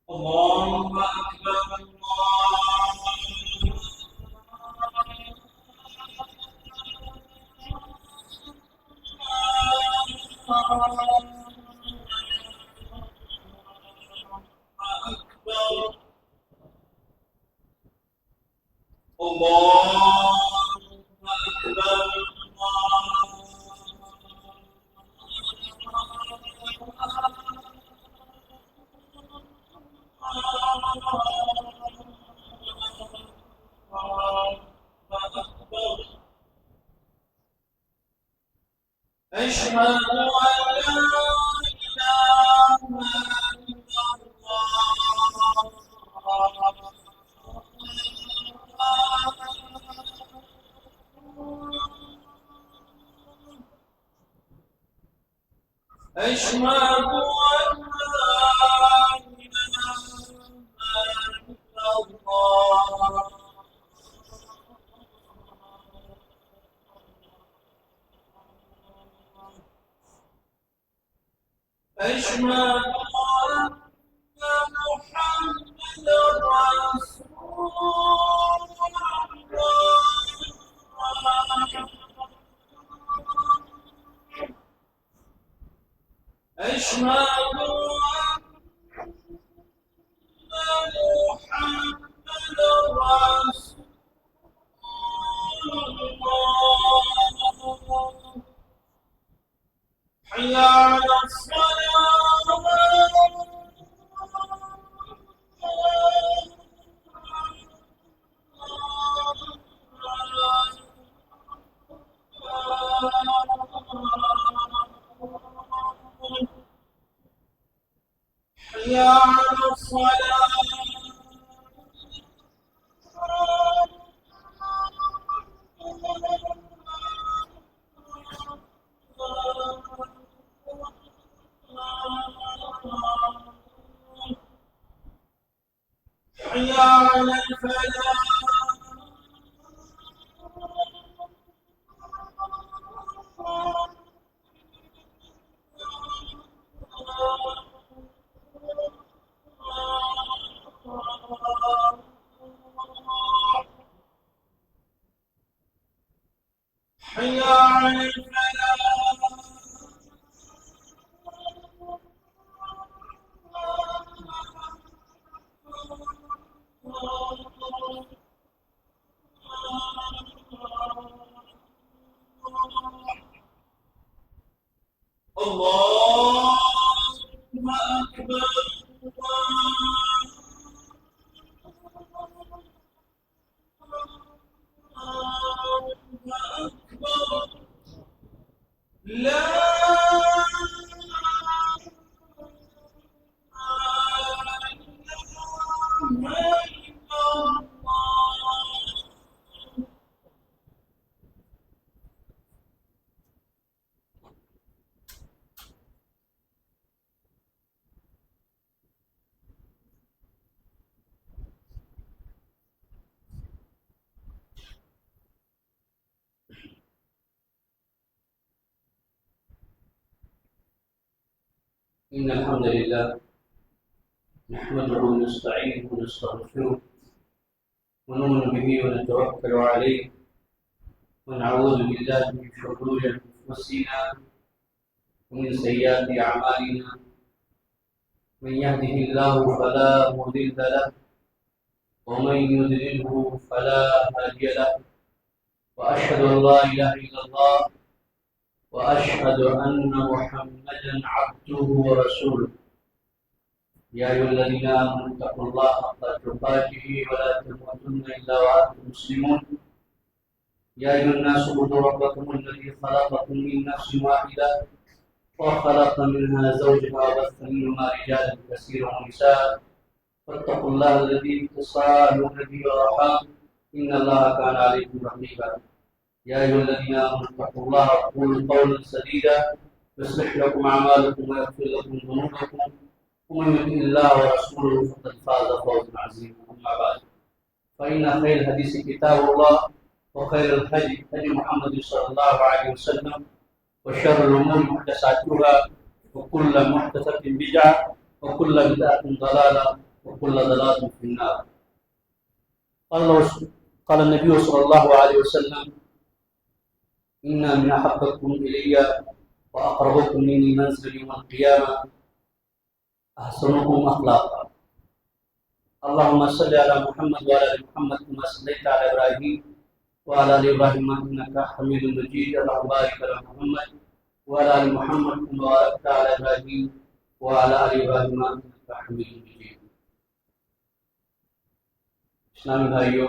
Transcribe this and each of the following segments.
الله أكبر الله أكبر أشهد أن لا إله إلا الله أشهد أن لا إله إلا الله أشهد أن محمدا رسول الله أشهد أن محمدا رسول الله حي على الصلاة حي على الصلاة حي على الفلاح حي على الفلاح الله أكبر الله أكبر لا إله إلا الله إن الحمد لله نحمده ونستعينه ونستغفره ونؤمن به ونتوكل عليه ونعوذ بالله من شرور أنفسنا ومن سيئات أعمالنا من يهده الله فلا مضل له ومن يضلله فلا هادي له وأشهد أن لا إله إلا الله وأشهد أن محمدا عبده ورسوله يا أيها الذين آمنوا اتقوا الله حق تقاته ولا تموتن إلا وأنتم مسلمون يا أيها الناس اعبدوا ربكم الذي خلقكم من نفس واحدة وخلق منها زوجها وبث منهما رجالا كثيرا ونساء فاتقوا الله الذي تساءلون به والأرحام إن الله كان عليكم رقيبا يا أيها الذين آمنوا اتقوا الله وقولوا قولا سديدا يصلح لكم أعمالكم ويغفر لكم ذنوبكم ومن يطع الله ورسوله فقد فاز فوزا عظيما أما بعد فإن خير الحديث كتاب الله وخير الهدي هدي محمد صلى الله عليه وسلم وشر الأمور محدثاتها وكل محدثة بدعة وكل بدعة ضلالة وكل ضلالة في النار. قال النبي صلى الله عليه وسلم: إن من أحبكم إلي وأقربكم مني منزلا يوم القيامة أحسنكم أخلاقا. اللهم صل على محمد وعلى آل محمد كما صليت على إبراهيم وعلى آل إبراهيم إنك حميد مجيد. اللهم بارك على محمد وعلى آل محمد كما باركت على إبراهيم وعلى آل إبراهيم إنك حميد مجيد. اسلامی بھائیوں،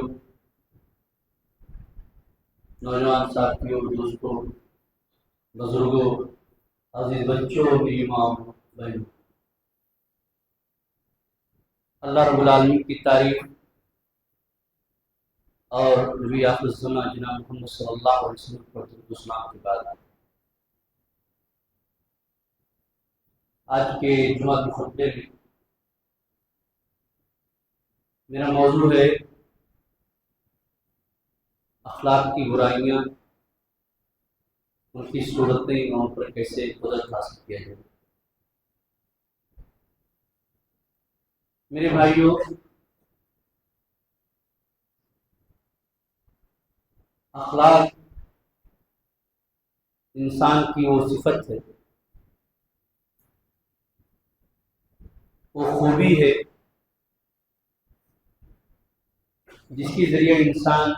نوجوان ساتھیوں، دوستوں، بزرگوں، عزیز بچوں، میری ماں بہنوں، اللہ رب العالمین کی تعریف اور نبی آخر الزمان جناب محمد صلی اللہ علیہ وسلم پر اسلام کے بعد آج کے جمعہ کے خطبے میں میرا موضوع ہے اخلاق کی برائیاں، ان کی صورتیں اور ان پر کیسے قدرت حاصل کیا جائے۔ میرے بھائیوں، اخلاق انسان کی وہ صفت ہے، وہ خوبی ہے جس کے ذریعے انسان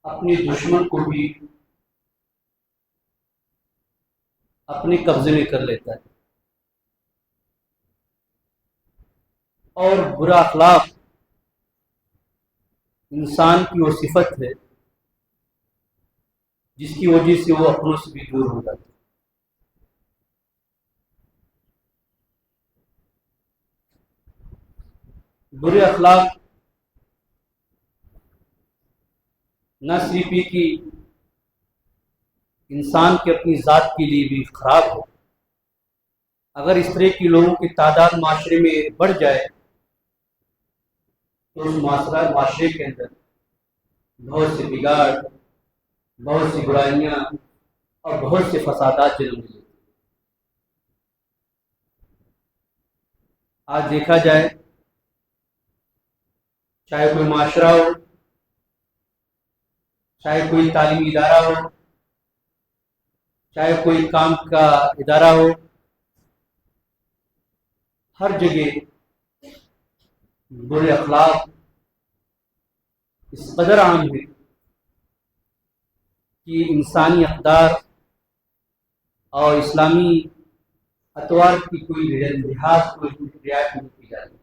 اپنے دشمن کو بھی اپنے قبضے میں کر لیتا ہے، اور برا اخلاق انسان کی وہ صفت ہے جس کی وجہ سے وہ اپنوں سے بھی دور ہو جاتا ہے۔ برے اخلاق نہ صرف یہ کہ انسان کے اپنی ذات کے لیے بھی خراب ہو، اگر اس طرح کے لوگوں کی تعداد معاشرے میں بڑھ جائے تو اس معاشرے کے اندر بہت سے بگاڑ، بہت سی برائیاں اور بہت سے فسادات جنم لیتے ہیں۔ آج دیکھا جائے، چاہے کوئی معاشرہ ہو، چاہے کوئی تعلیمی ادارہ ہو، چاہے کوئی کام کا ادارہ ہو، ہر جگہ برے اخلاق اس قدر عام ہے کہ انسانی اقدار اور اسلامی اطوار کی کوئی لحاظ کوئی رعایت نہیں کی جاتی۔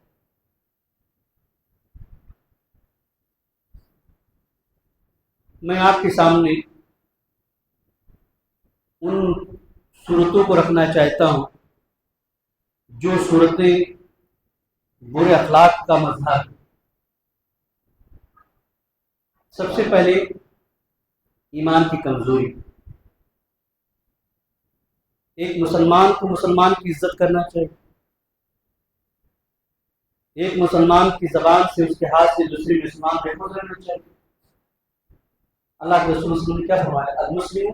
میں آپ کے سامنے ان صورتوں کو رکھنا چاہتا ہوں جو صورتیں برے اخلاق کا مظہر ہے۔ سب سے پہلے ایمان کی کمزوری۔ ایک مسلمان کو مسلمان کی عزت کرنا چاہیے، ایک مسلمان کی زبان سے، اس کے ہاتھ سے دوسرے مسلمان پہ محفوظ رہنا چاہیے۔ اللہ کے رسول صلی اللہ علیہ وسلم نے کیا فرمایا؟ المسلم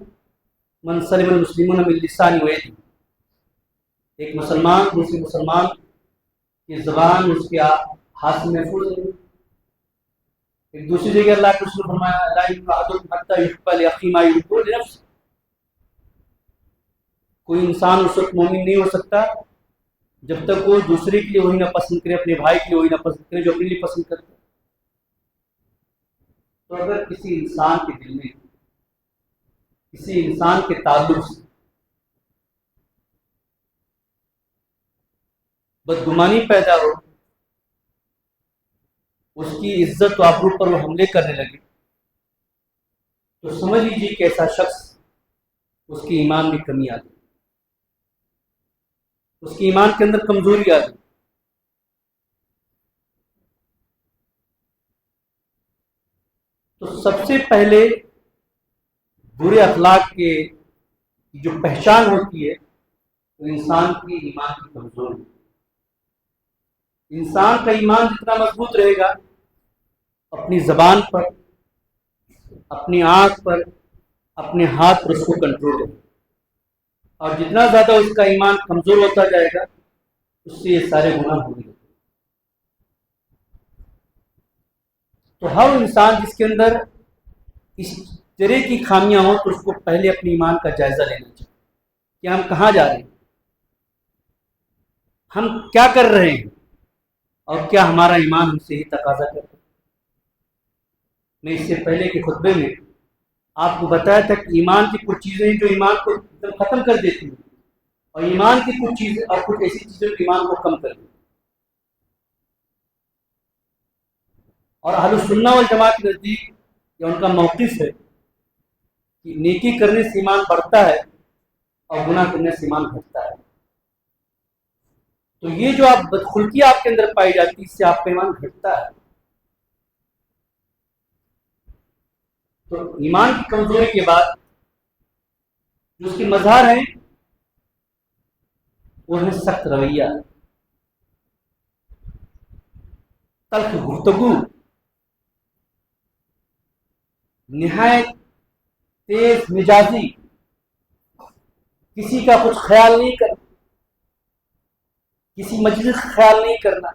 من سلم المسلمون من لسانه ویدہ۔ ایک مسلمان دوسرے مسلمان کی زبان اس کے ہاتھ سے محفوظ ہے۔ ایک دوسری جگہ اللہ کے رسول نے فرمایا لا یؤمن احدکم حتی یحب لاخیہ ما یحب لنفسہ۔ کوئی انسان اس وقت مومن نہیں ہو سکتا جب تک وہ دوسرے کے لیے وہی نہ پسند کرے، اپنے بھائی کے لیے وہی نہ پسند کرے جو اپنے لیے پسند کرتا ہے۔ تو اگر کسی انسان کے دل میں، کسی انسان کے تعلق سے بدگمانی پیدا ہو، اس کی عزت و آبرو پر وہ حملے کرنے لگے، تو سمجھ لیجیے کہ ایسا شخص، اس کی ایمان میں کمی آ گئی، اس کی ایمان کے اندر کمزوری آ گئی۔ تو سب سے پہلے برے اخلاق کے جو پہچان ہوتی ہے وہ انسان کی ایمان کی کمزوری۔ انسان کا ایمان جتنا مضبوط رہے گا، اپنی زبان پر، اپنی آنکھ پر، اپنے ہاتھ پر اس کو کنٹرول ہے، اور جتنا زیادہ اس کا ایمان کمزور ہوتا جائے گا اس سے یہ سارے گناہ ہونے لگتے. تو ہر انسان جس کے اندر اس طرح کی خامیاں ہوں تو اس کو پہلے اپنے ایمان کا جائزہ لینا چاہیے کہ ہم کہاں جا رہے ہیں، ہم کیا کر رہے ہیں، اور کیا ہمارا ایمان ہم سے ہی تقاضا کرتا ہے. میں اس سے پہلے کے خطبے میں آپ کو بتایا تھا کہ ایمان کی کچھ چیزیں ہیں جو ایمان کو ختم کر دیتی ہیں، اور ایمان کی کچھ چیزیں اور کچھ ایسی چیزیں جو ایمان کو کم کر دیتی ہیں. اور اہل السنہ والجماعت کے نزدیک یہ ان کا موقف ہے کہ نیکی کرنے سے ایمان بڑھتا ہے اور گناہ کرنے سے ایمان گھٹتا ہے. تو یہ جو آپ بدخلقی آپ کے اندر پائی جاتی ہے اس سے آپ کا ایمان گھٹتا ہے. تو ایمان کی کمزوری کے بعد جو اس کے مظہر ہیں وہ ہے سخت رویہ، تلخ گفتگو، نہایت تیز مزاجی، کسی کا کچھ خیال نہیں کرنا، کسی مجلس کا خیال نہیں کرنا.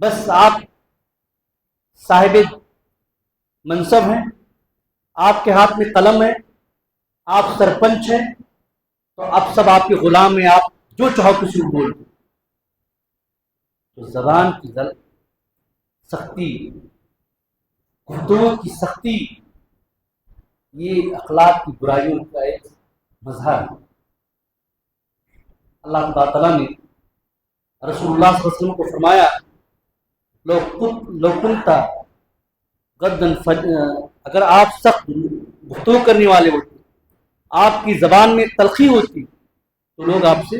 بس آپ صاحب منصب ہیں، آپ کے ہاتھ میں قلم ہے، آپ سرپنچ ہیں، تو اب سب آپ کے غلام ہیں، آپ جو چاہو کسی کو بول دو. تو زبان کی سختی، گفتگو کی سختی، یہ اخلاق کی برائیوں کا ایک مظہر ہے. اللہ تعالیٰ نے رسول اللہ صلی اللہ علیہ وسلم کو فرمایا لو کنت غدن اگر آپ سخت گفتگو کرنے والے ہوتے، آپ کی زبان میں تلخی ہوتی تو لوگ آپ سے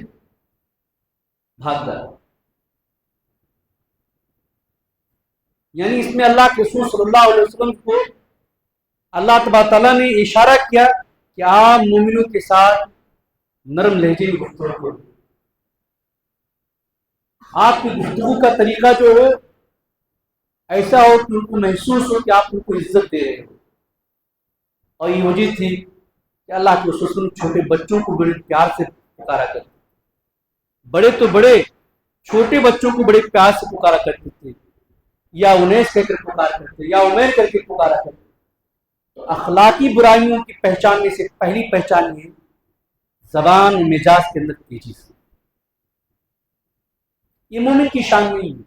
بھاگ جاتے. یعنی اس میں اللہ کے رسول صلی اللہ علیہ وسلم کو اللہ تبارک تعالیٰ نے اشارہ کیا کہ آپ مومنوں کے ساتھ نرم لہجے میں گفتگو کرو. آپ کی گفتگو کا طریقہ جو ہے ایسا ہو کہ ان کو محسوس ہو کہ آپ ان کو عزت دے رہے ہو. اور یہ وجہ تھی کہ اللہ کے رسول چھوٹے بچوں کو بڑے پیار سے پکارا کرتے، بڑے تو بڑے چھوٹے بچوں کو بڑے پیار سے پکارا کرتے تھے، یا انیس کہہ کر پکارا کرتے، یا عمیر کر کے پکارا کرتے. تو اخلاقی برائیوں کی پہچان میں سے پہلی پہچان یہ زبان و مزاج کے اندر تیزی سے. یہ مومن کی شان نہیں ہے.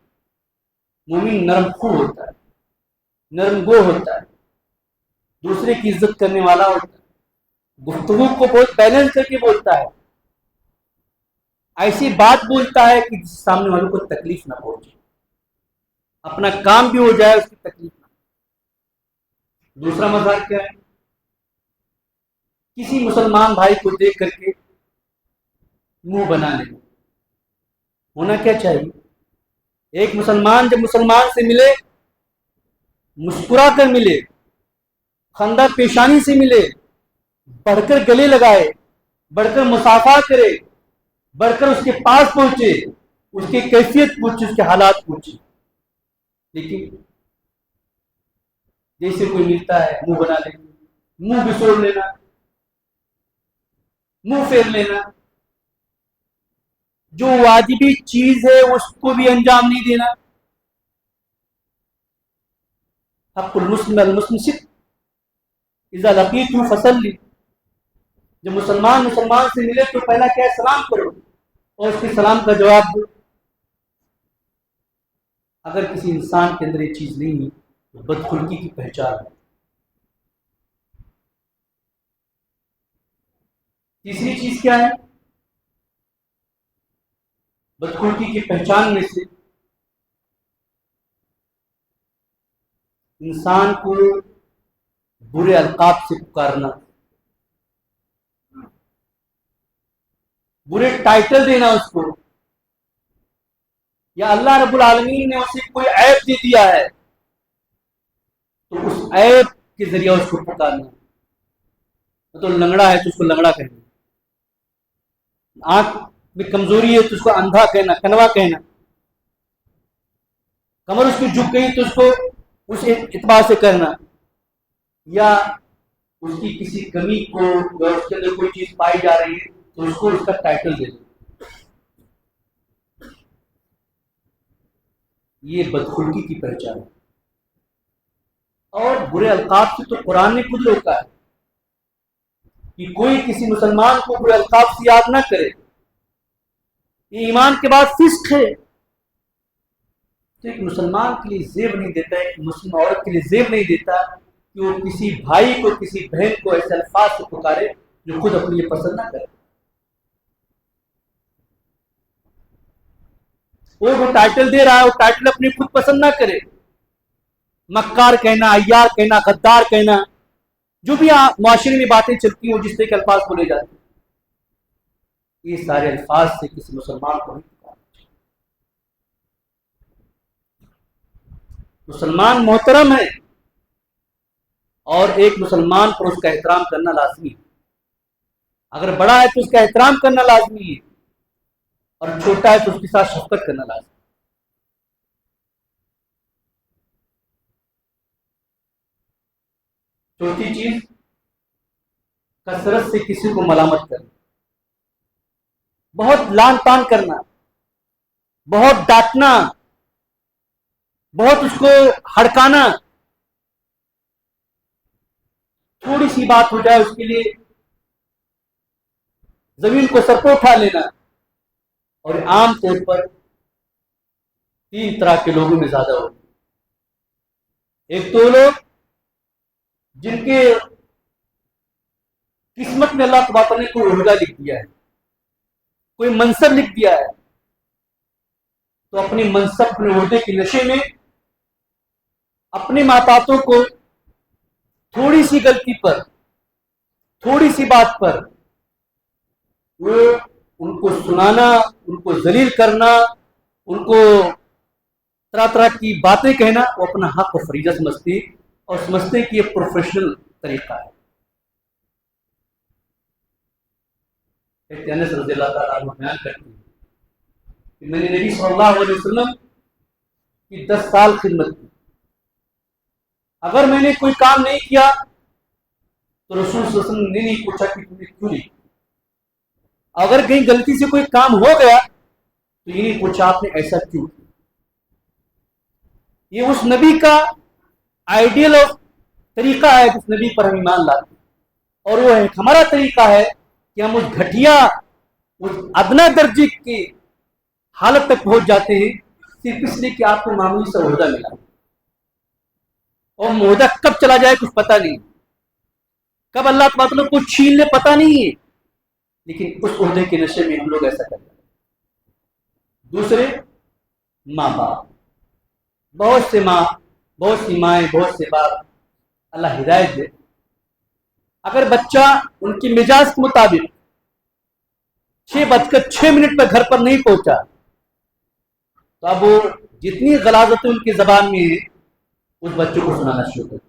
مومن نرم خو ہوتا ہے، نرم گو ہوتا ہے، دوسرے کی عزت کرنے والا ہوتا ہے، گفتگو کو بہت بیلنس کر کے بولتا ہے، ایسی بات بولتا ہے کہ جس سامنے والوں کو تکلیف نہ پہنچے، اپنا کام بھی ہو جائے اس کی تکلیف نہ. دوسرا مظہر کیا ہے؟ کسی مسلمان بھائی کو دیکھ کر کے منہ بنا لینا. ہونا کیا چاہیے؟ ایک مسلمان جب مسلمان سے ملے مسکرا کر ملے، خندہ پیشانی سے ملے، بڑھ کر گلے لگائے، بڑھ کر مصافحہ کرے، بڑھ کر اس کے پاس پہنچے، اس کی کیفیت پوچھے، اس کے حالات پوچھے. لیکن جیسے کوئی ملتا ہے منہ بنا لینا، منہ بسوڑ لینا، منہ پھیر لینا، جو واجبی چیز ہے اس کو بھی انجام نہیں دینا. حق المسلم المسلم صدق اذا لقیتہ فسلم. جب مسلمان سے ملے تو پہلا کیا ہے؟ سلام کرو اور اس کے سلام کا جواب دو. اگر کسی انسان کے اندر یہ چیز نہیں ہے تو بدخلقی کی پہچان ہے. تیسری چیز کیا ہے بدخلقی کی پہچان میں سے؟ انسان کو برے القاب سے پکارنا، برے ٹائٹل دینا اس کو، یا اللہ رب العالمین نے اسے کوئی عیب دے دیا ہے تو اس عیب کے ذریعہ اس کو پکارنا. تو لنگڑا ہے تو اس کو لنگڑا کہنا، آنکھ میں کمزوری ہے تو اس کو اندھا کہنا، کنوا کہنا، کمر اس کی جھک گئی تو اس کو اس اعتبار سے کرنا، یا اس کی کسی کمی کو یا اس کے اندر کوئی چیز پائی جا رہی ہے تو اس کو اس کا ٹائٹل دے دو. یہ بدخلقی کی پہچان ہے. اور برے القاب سے تو قرآن نے خود روکا ہے کہ کوئی کسی مسلمان کو برے القاب سے یاد نہ کرے. یہ ایمان کے بعد فسق ہے. تو ایک مسلمان کے لیے زیب نہیں دیتا ہے، ایک مسلم عورت کے لیے زیب نہیں دیتا کہ وہ کسی بھائی کو، کسی بہن کو ایسے الفاظ سے پکارے جو خود اپنے لیے پسند نہ کرے. وہ ٹائٹل دے رہا ہے، وہ ٹائٹل اپنی خود پسند نہ کرے. مکار کہنا، عیار کہنا، غدار کہنا، جو بھی معاشرے میں باتیں چلتی ہیں، جس طرح کے الفاظ بولے جاتے ہیں، یہ سارے الفاظ سے کسی مسلمان کو نہیں پکارنا چاہیے. مسلمان محترم ہے اور ایک مسلمان پر اس کا احترام کرنا لازمی ہے. اگر بڑا ہے تو اس کا احترام کرنا لازمی ہے، اور چھوٹا ہے تو اس کے ساتھ شفقت کرنا لازمی ہے. چوتھی چیز، کثرت سے کسی کو ملامت کرنا، بہت لان تان کرنا، بہت ڈانٹنا، بہت اس کو ہڑکانا. تھوڑی سی بات ہو جائے اس کے لیے زمین کو سر پہ اٹھا لینا. اور عام طور پر تین طرح کے لوگوں میں زیادہ ہوتے ہیں. ایک تو لوگ جن کے قسمت میں اللہ تبارک نے کوئی عہدہ لکھ دیا ہے، کوئی منصب لکھ دیا ہے، تو اپنی منصب، اپنے عہدے کے نشے میں اپنے ماتاتوں کو تھوڑی سی غلطی پر، تھوڑی سی بات پر وہ ان کو سنانا، ان کو ذلیل کرنا، ان کو طرح طرح کی باتیں کہنا، وہ اپنا حق و فریضہ سمجھتی اور سمجھتے کہ یہ پروفیشنل طریقہ ہے. انس رضی اللہ تعالیٰ عنہ بیان کرتے ہیں کہ میں نے نبی صلی اللہ علیہ وسلم کی 10 سال خدمت کی. اگر میں نے کوئی کام نہیں کیا تو رسول صلی اللہ علیہ وسلم نے نہیں پوچھا کہ تم نے کیوں نہیں کیا. اگر کہیں غلطی سے کوئی کام ہو گیا تو یہ نہیں پوچھا آپ نے ایسا کیوں کیا. یہ اس نبی کا آئیڈیل اور طریقہ ہے جس نبی پر ہم ایمان لاتے ہیں، اور وہ ہے ہمارا طریقہ ہے کہ ہم اس گھٹیا، اس ادنا درجے کی حالت تک پہنچ جاتے ہیں صرف اس لیے کہ آپ کو معمولی سا عہدہ ملا، اور عہدہ کب چلا جائے کچھ پتہ نہیں، کب اللہ تعالیٰ کو چھین لے پتہ نہیں ہے، لیکن اس عہدے کے نشے میں ہم لوگ ایسا کرتے ہیں. دوسرے، ماں باپ. بہت سے ماں، بہت سی مائیں، بہت سے باپ، اللہ ہدایت دے، اگر بچہ ان کی مزاج کے مطابق 6:06 پر گھر پر نہیں پہنچا تو اب وہ جتنی غلاظتیں ان کی زبان میں ہیں اس بچوں کو سنانا شروع کر دیں.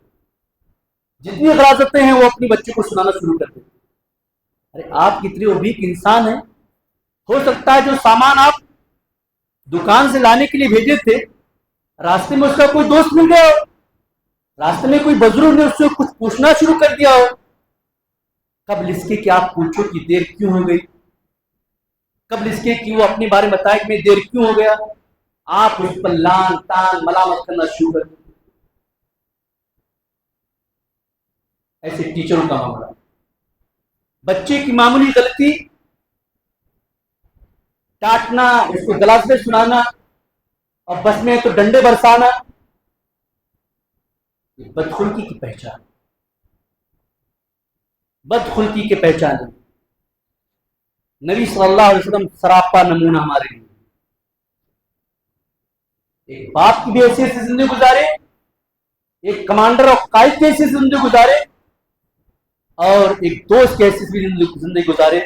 جتنی غلاظتیں ہیں وہ اپنی بچوں کو سنانا شروع کر دیں. ارے آپ کتنے وبیک انسان ہیں. ہو سکتا ہے جو سامان آپ دکان سے لانے کے لیے بھیجے تھے، راستے میں اس کا کوئی دوست مل گیا ہو، راستے میں کوئی بزرگ نے اس سے کچھ پوچھنا شروع کر دیا ہو. قبل اس کے کہ آپ پوچھو کہ دیر کیوں ہو گئی، قبل اس کے کہ وہ اپنے بارے میں بتائے کہ میں دیر کیوں ہو گیا، آپ اس پر لان تان ملامت کرنا شروع کر دیں. ایسے ٹیچروں کا معاملہ، بچے کی معمولی غلطی ڈانٹنا، اس کو گلاسیں سنانا، اور بس میں تو ڈنڈے برسانا، بدخلقی کی پہچان، بدخلقی کے پہچان. نبی صلی اللہ علیہ وسلم سراپا نمونہ ہمارے لیے. ایک باپ کی بھی حیثیت سے زندگی گزارے، ایک کمانڈر اور قائد کی حیثیت سے زندگی گزارے، اور ایک دوست کی حیثیت سے بھی زندگی گزارے،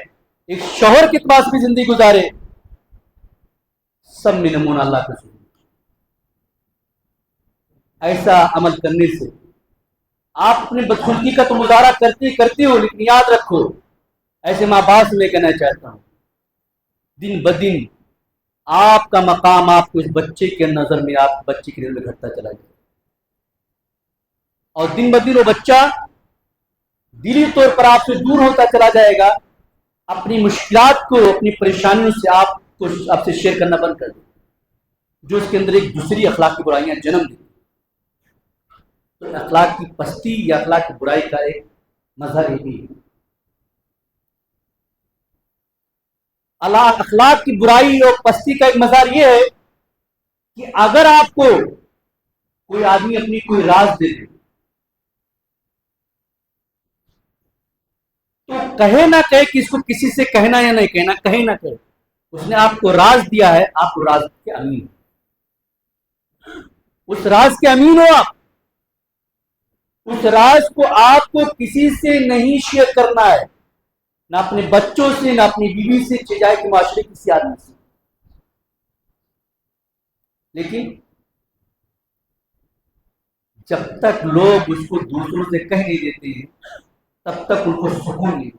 ایک شوہر کے اعتبار سے بھی زندگی گزارے. سب میں نمونہ اللہ کا شکر. ایسا عمل کرنے سے آپ اپنے بدخلقی کا تو مظاہرہ کرتے ہو، لیکن یاد رکھو، ایسے ماں باپ سے میں کہنا چاہتا ہوں، دن بدن آپ کا مقام آپ کو اس بچے کے نظر میں، آپ بچے کے نظر میں گھٹتا چلا جائے، اور دن بدن وہ بچہ دلی طور پر آپ سے دور ہوتا چلا جائے گا. اپنی مشکلات کو، اپنی پریشانیوں سے آپ سے شیئر کرنا بند کر دیں. جو اس کے اندر ایک دوسری اخلاق کی برائیاں جنم دیتی. تو اخلاق کی پستی یا اخلاق کی برائی کا ایک مظہر یہ بھی ہے. اخلاق کی برائی اور پستی کا ایک مظہر یہ ہے کہ اگر آپ کو کوئی آدمی اپنی کوئی راز دے دے تو کہے نہ کہے کہ اس کو کسی سے کہنا یا نہیں کہنا، کہے نہ کہے، اس نے آپ کو راز دیا ہے، آپ راز کے امین، اس راز کے امین ہو. آپ اس راز کو آپ کو کسی سے نہیں شیئر کرنا ہے، نہ اپنے بچوں سے، نہ اپنی بیوی سے، چاہے کہ معاشرے کسی آدمی سے. لیکن جب تک لوگ اس کو دوسروں سے کہہ نہیں دیتے ہیں تب تک ان کو سکون نہیں.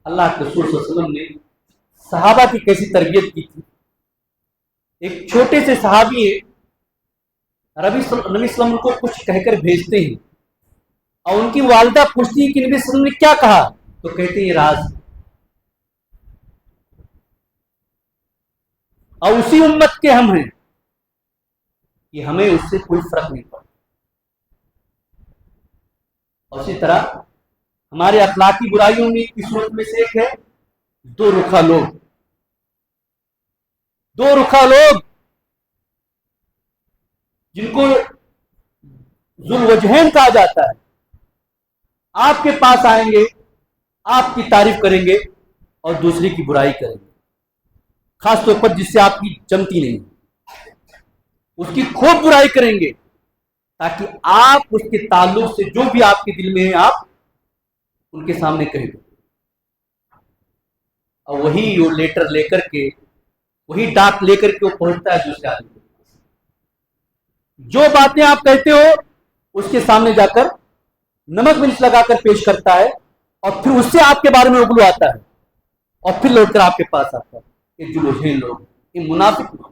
اللہ کے رسول صلی اللہ علیہ وسلم نے صحابہ کی کیسی تربیت کی تھی. ایک چھوٹے سے صحابی ہے، نبی صلی اللہ علیہ وسلم کو کچھ کہہ کر بھیجتے ہیں اور ان کی والدہ پوچھتی ہیں کہ نبی صلی اللہ علیہ وسلم نے کیا کہا، تو کہتے ہیں یہ راز. اور اسی امت کے ہم ہیں کہ ہمیں اس سے کوئی فرق نہیں پڑتا. اور اسی طرح ہمارے اخلاقی برائیوں میں کی صورت میں سے ایک ہے دو رخا لوگ. دو رخا لوگ جن کو ذو الوجہین کہا جاتا ہے، آپ کے پاس آئیں گے، آپ کی تعریف کریں گے اور دوسری کی برائی کریں گے، خاص طور پر جس سے آپ کی جمتی نہیں، اس کی خوب برائی کریں گے تاکہ آپ اس کے تعلق سے جو بھی آپ کے دل میں ہے آپ ان کے سامنے کہیں گے. اور وہی وہ لیٹر لے کر کے، وہی ڈاک لے کر کے وہ پہنچتا ہے دوسرے آدمی کو. جو باتیں آپ کہتے ہو اس کے سامنے جا کر نمک مرچ لگا کر پیش کرتا ہے اور پھر اس سے آپ کے بارے میں اگلو آتا ہے اور پھر لوٹ کر آپ کے پاس آتا ہے. یہ جو لوگ ہیں لوگ، یہ منافق لوگ.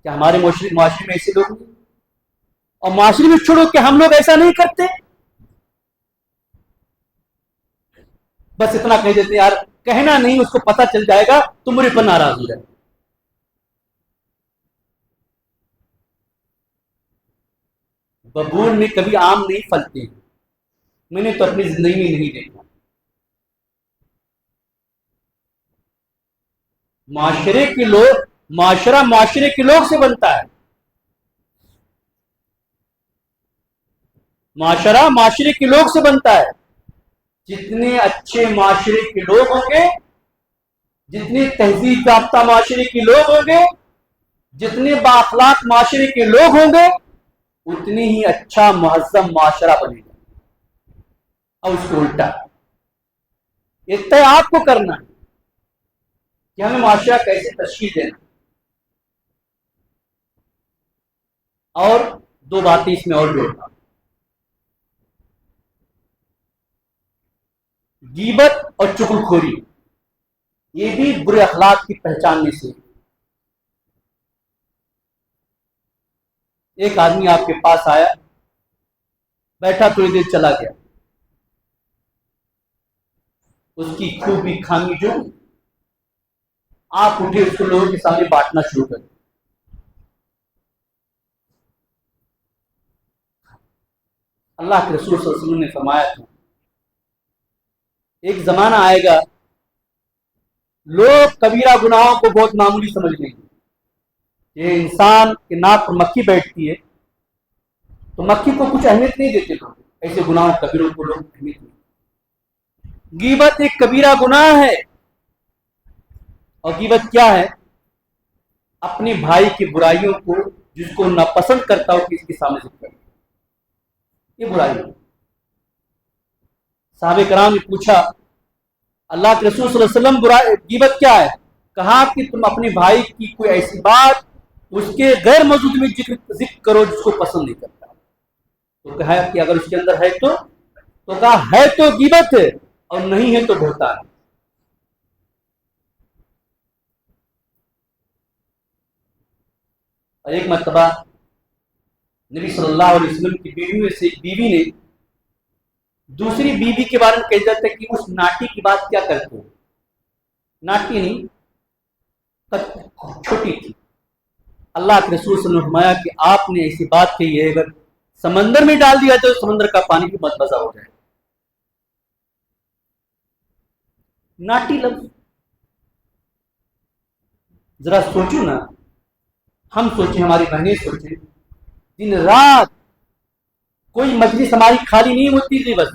کیا ہمارے معاشرے میں ایسے لوگ ہیں؟ اور معاشرے میں چھوڑو کہ ہم لوگ ایسا نہیں کرتے، بس اتنا کہہ دیتے یار کہنا نہیں، اس کو پتہ چل جائے گا تو میرے پر ناراض ہو جائے گا. ببول میں کبھی آم نہیں پھلتے ہیں، میں نے تو اپنی زندگی میں نہیں دیکھا. معاشرے کے لوگ، معاشرے کے لوگ سے بنتا ہے. معاشرہ معاشرے کے لوگ سے بنتا ہے. جتنے اچھے معاشرے کے لوگ ہوں گے، جتنے تہذیب یافتہ معاشرے کے لوگ ہوں گے، جتنے بااخلاق معاشرے کے لوگ ہوں گے، اتنی ہی اچھا مہذب معاشرہ بنے گا. اور اس کو الٹا یہ طے آپ کو کرنا ہے کہ ہمیں معاشرہ کیسے تشکیل دینا. اور دو باتیں اس میں اور جوڑنا، غیبت اور چغلخوری، یہ بھی برے اخلاق کی پہچان میں سے. ایک آدمی آپ کے پاس آیا، بیٹھا، تھوڑی دیر چلا گیا، اس کی خوبی خامی جو آپ اٹھے اس کو لوگوں کے سامنے بانٹنا شروع کر. اللہ کے رسول صلی اللہ علیہ وسلم نے فرمایا تھا ایک زمانہ آئے گا لوگ کبیرہ گناہوں کو بہت معمولی سمجھ لیں گے. یہ انسان کے ناک پر مکھی بیٹھتی ہے تو مکھی کو کچھ اہمیت نہیں دیتے لوگ، ایسے گناہوں کبیروں کو لوگ اہمیت نہیں. غیبت ایک کبیرہ گناہ ہے. اور غیبت کیا ہے؟ اپنے بھائی کی برائیوں کو جس کو ناپسند کرتا ہو کسی کے سامنے ذکر کرنا، یہ برائی ہے. صحابہ کرام نے پوچھا اللہ کے رسول صلی اللہ علیہ وسلم غیبت کیا ہے؟ کہا کہ تم اپنے بھائی کی کوئی ایسی بات اس کے غیر موجود میں ذکر کرو جس کو پسند نہیں کرتا. تو کہا کہ اگر اس کے اندر ہے تو کہا ہے تو غیبت ہے اور نہیں ہے تو بہتان ہے. اور ایک مرتبہ نبی صلی اللہ علیہ وسلم کی بیوی میں سے ایک بیوی نے دوسری بیوی کے بارے میں کہا جاتا ہے کہ اس ناٹی کی بات کیا کرتے ہو. ناٹی نہیں، چھوٹی تھی. اللہ کے رسول صلی اللہ علیہ وسلم نے فرمایا کہ آپ نے ایسی بات کہی ہے اگر سمندر میں ڈال دیا تو سمندر کا پانی بھی مزہ ہو جائے. ناٹی لفظ ذرا سوچو نا، ہم سوچیں، ہماری بہنیں سوچیں، دن رات کوئی مجلس ہماری خالی نہیں ہوتی تھی بس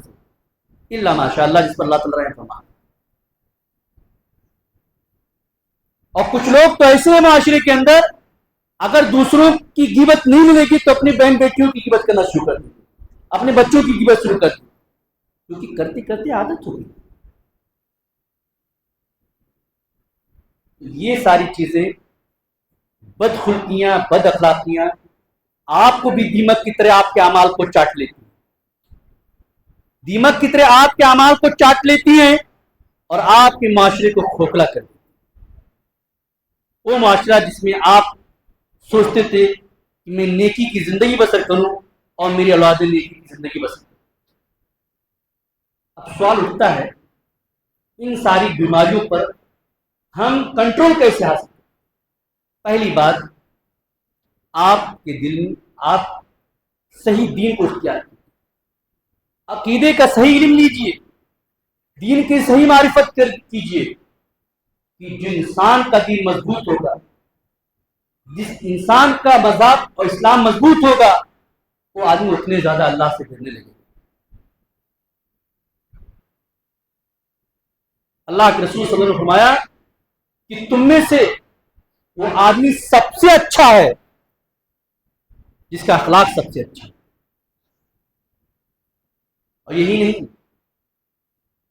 اللہ ماشاء اللہ جس پر اللہ تعالیٰ رحم فرمائے. اور کچھ لوگ تو ایسے ہیں معاشرے کے اندر اگر دوسروں کی غیبت نہیں ملے گی تو اپنی بہن بیٹیوں کی غیبت کرنا شروع کر دیں، اپنے بچوں کی غیبت شروع کر دیں، کیونکہ کرتے کرتے عادت ہو گئی. یہ ساری چیزیں بد خلقیاں، بد اخلاقیاں آپ کو بھی دیمک کی طرح آپ کے اعمال کو چاٹ لیتی ہیں. دیمک کی طرح آپ کے اعمال کو چاٹ لیتی ہیں اور آپ کے معاشرے کو کھوکھلا کر دیتی. وہ معاشرہ جس میں آپ سوچتے تھے کہ میں نیکی کی زندگی بسر کروں اور میری اولاد نیکی کی زندگی بسر کروں. اب سوال اٹھتا ہے ان ساری بیماریوں پر ہم کنٹرول کیسے حاصل کریں؟ پہلی بات، آپ کے دل میں آپ صحیح دین کو اختیار کیجیے، عقیدے کا صحیح علم لیجیے، دین کی صحیح معرفت کیجیے کہ جو انسان کا دین مضبوط ہوگا، جس انسان کا مذہب اور اسلام مضبوط ہوگا، وہ آدمی اتنے زیادہ اللہ سے ڈرنے لگے. اللہ کے رسول صلی اللہ علیہ وسلم نے فرمایا کہ تم میں سے وہ آدمی سب سے اچھا ہے جس کا اخلاق سب سے اچھا ہے. اور یہی نہیں،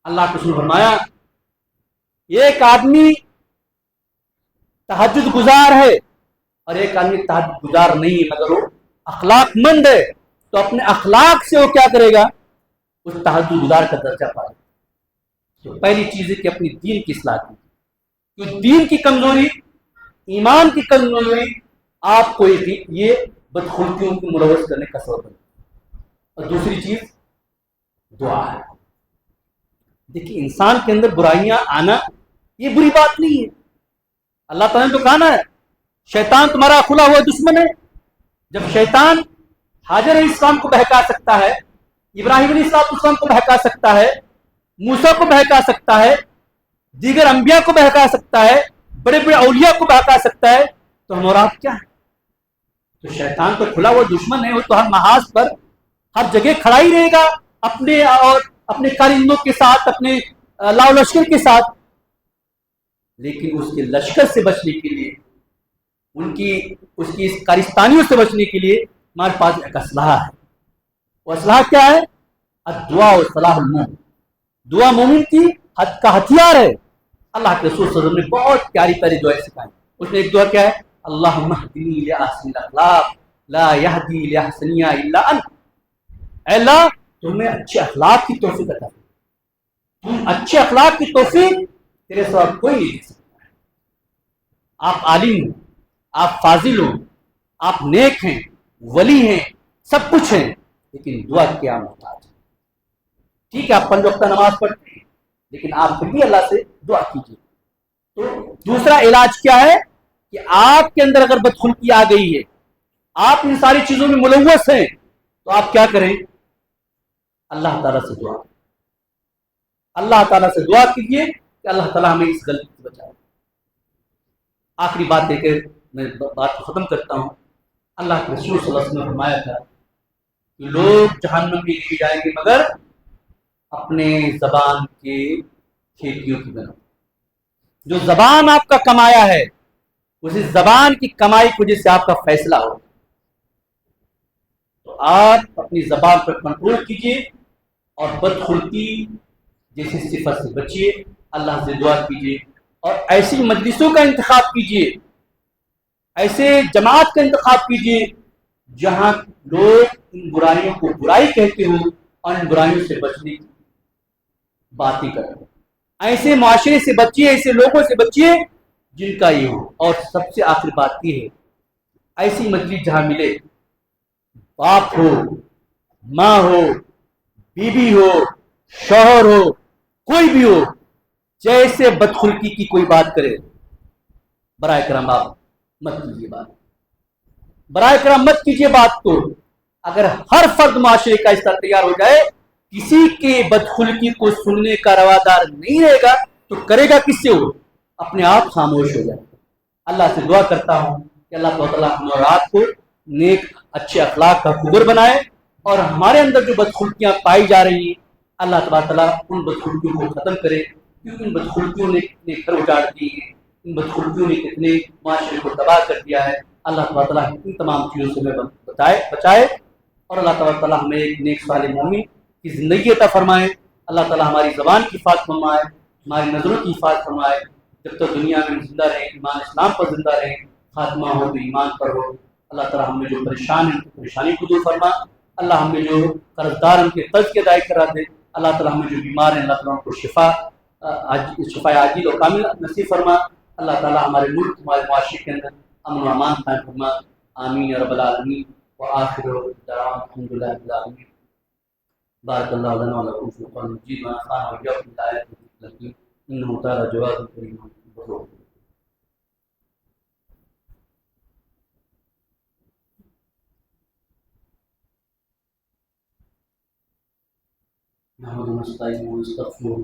اللہ کے رسول نے فرمایا ایک آدمی تہجد گزار ہے اور ایک آدمی تہجد گزار نہیں ہے مگر وہ اخلاق مند ہے، تو اپنے اخلاق سے وہ کیا کرے گا؟ اس تہجد گزار کا درجہ پائے. تو پہلی چیز ہے کہ اپنی دین کی اصلاح کی، کیونکہ دین کی کمزوری، ایمان کی کمزوری آپ کو یہ بدخلقیوں کو ملوث کرنے کا سبب ہے. اور دوسری چیز دعا ہے. دیکھیے انسان کے اندر برائیاں آنا یہ بری بات نہیں ہے. اللہ تعالیٰ نے تو کہا نا شیطان تمہارا کھلا ہوا دشمن ہے. جب شیطان حاجر علیہ السلام کو بہکا سکتا ہے، ابراہیم علیہ السلام کو بہکا سکتا ہے، موسیٰ کو بہکا سکتا ہے، دیگر انبیاء کو بہکا سکتا ہے، بڑے بڑے اولیاء کو بہکا سکتا ہے، تو ہم اور آپ کیا ہے؟ تو شیطان تو کھلا ہوا دشمن ہے، وہ تو ہر محاذ پر ہر جگہ کھڑا ہی رہے گا اپنے اور اپنے کارندوں کے ساتھ، اپنے لاؤ لشکر کے ساتھ. لیکن اس کے لشکر سے بچنے کے لیے، اس کی اس کارستانیوں سے بچنے کے لیے ہمارے پاس ایک اسلحہ ہے. وہ اسلحہ کیا ہے؟ الدعاء و صلاح المومن. دعا مومن کی حد کا ہتھیار ہے. اللہ کے رسول صلی اللہ علیہ وسلم نے بہت پیاری پیاری دعائیں سکھائی. اس میں ایک دعا کیا ہے؟ اللہم اہدنی لاحسن الاخلاق لا یہدی لاحسنہا الا انت. اے اللہ تمہیں اچھے اخلاق کی توفیق عطا فرما. تم اچھے اخلاق کی توفیق تیرے سوا کوئی نہیں دے سکتا. آپ عالم ہو، آپ فاضل ہو، آپ نیک ہیں، ولی ہیں، سب کچھ ہیں، لیکن دعا کیا محتاج ہے. ٹھیک ہے آپ 5 وقتہ نماز پڑھتے ہیں لیکن آپ پھر بھی اللہ سے دعا کیجیے. تو دوسرا علاج کیا ہے کہ آپ کے اندر اگر بدخلقی آ گئی ہے، آپ ان ساری چیزوں میں ملوث ہیں، تو آپ کیا کریں؟ اللہ تعالیٰ سے دعا، اللہ تعالیٰ سے دعا کیجیے کہ اللہ تعالیٰ ہمیں اس غلطی سے بچائے. آخری بات دے کر میں بات کو ختم کرتا ہوں. اللہ کے رسول صلی اللہ علیہ وسلم نے فرمایا تھا کہ لوگ جہنم میں لیے جائیں گے مگر اپنے زبان کے کھیتیوں کی بنا. جو زبان آپ کا کمایا ہے اسی زبان کی کمائی کی وجہ سے آپ کا فیصلہ ہو. تو آپ اپنی زبان پر کنٹرول کیجیے اور بدخلقی جیسی صفت سے بچیے. اللہ سے دعا کیجیے اور ایسی مجلسوں کا انتخاب کیجیے، ایسے جماعت کا انتخاب کیجیے جہاں لوگ ان برائیوں کو برائی کہتے ہوں اور ان برائیوں سے بچنے کی باتیں کریں. ایسے معاشرے سے بچیے، ایسے لوگوں سے بچیے جن کا یہ ہو. اور سب سے آخری بات یہ ہے، ایسی مجلس جہاں ملے باپ ہو، ماں ہو، بیوی ہو، شوہر ہو کوئی بھی ہو، جیسے بدخلقی کی کوئی بات کرے، برائے کرم آپ مت کیجیے بات، برائے کرم مت کیجیے بات کو۔ اگر ہر فرد معاشرے کا اس طرح تیار ہو جائے، کسی کے بدخلقی کو سننے کا روادار نہیں رہے گا تو کرے گا کس سے؟ ہو اپنے آپ خاموش ہو جائے۔ اللہ سے دعا کرتا ہوں کہ اللہ تعالیٰ ہم اور آپ کو نیک اچھے اخلاق کا خبر بنائے، اور ہمارے اندر جو بدخلقیاں پائی جا رہی ہیں اللہ تبارک تعالیٰ ان بدخلقیوں کو ختم کرے، کیونکہ ان بدخلقیوں نے کتنے گھر اجاڑ دیے ہیں، ان بدخلقیوں نے کتنے معاشرے کو تباہ کر دیا ہے۔ اللہ تبارک تعالیٰ ان تمام چیزوں سے ہمیں بچائے، اور اللہ تبارک تعالیٰ ہمیں ایک نیک صالح مومن کی زندگی عطا فرمائے۔ اللہ تعالیٰ ہماری زبان کی حفاظت فرمائے، ہماری نظروں کی حفاظت فرمائے، جب تک دنیا میں زندہ رہیں ایمان اسلام پر زندہ رہیں، خاتمہ ہو تو ایمان پر ہو۔ اللہ تعالیٰ ہم نے جو پریشان ہیں پریشانی کو دور فرما، اللہ ہمیں جو قرض دار ان کے قرض کے ادائیگی کرا دے، اللہ تعالیٰ ہمیں جو بیمار ہیں اللہ تعالیٰ ان کو شفا عاجل اور کامل نصیب فرما۔ اللہ تعالیٰ ہمارے ملک ہمارے معاشرے کے اندر امن و امان قائم فرما، آمین یا رب العالمین۔ وآخر دعوانا الحمد للہ رب العالمین۔ بارک اللہ لنا ولکم فی القرآن المجید ونفعنا وإياكم بالآيات والذكر الحكيم إنه تعالى جواد كريم غفور۔ نحمده ونستعينه ونستغفره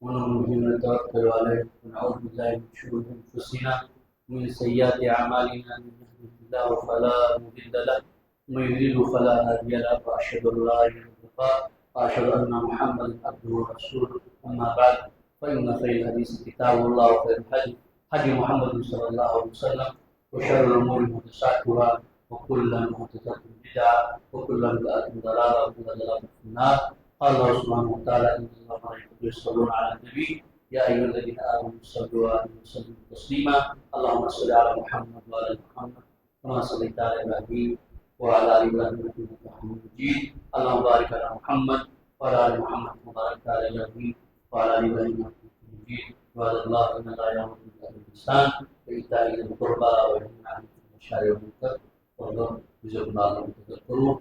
ونؤمن به ونتوكل عليه ونعوذ بالله من شرور أنفسنا ومن سيئات أعمالنا، من يهده الله فلا مضل له ومن يضلل فلا هادي له، وأشهد أن لا إله إلا الله وأشهد أن محمدا عبده ورسوله، أما بعد فإن خير الحديث كتاب الله وخير الهدي هدي محمد صلى الله عليه وسلم، وشر الأمور محدثاتها وكل محدثة بدعة وكل بدعة ضلالة وكل ضلالة في النار۔ قال الله سبحانه وتعالى إن الله وملائكته يصلون على النبي يا أيها الذين آمنوا صلوا عليه وسلموا تسليما اللهم صل على محمد وعلى آل محمد كما صليت على إبراهيم وعلى آل إبراهيم إنك حميد مجيد اللهم بارك على محمد وعلى آل محمد كما باركت على إبراهيم وعلى آل إبراهيم إنك حميد مجيد وعلى الله إن الله يأمر بالعدل والإحسان وإيتاء ذي القربى وينهى عن الفحشاء والمنكر والبغي يعظكم لعلكم تذكرون۔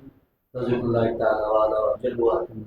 رضي الله تعالى وعلى وجل وأتم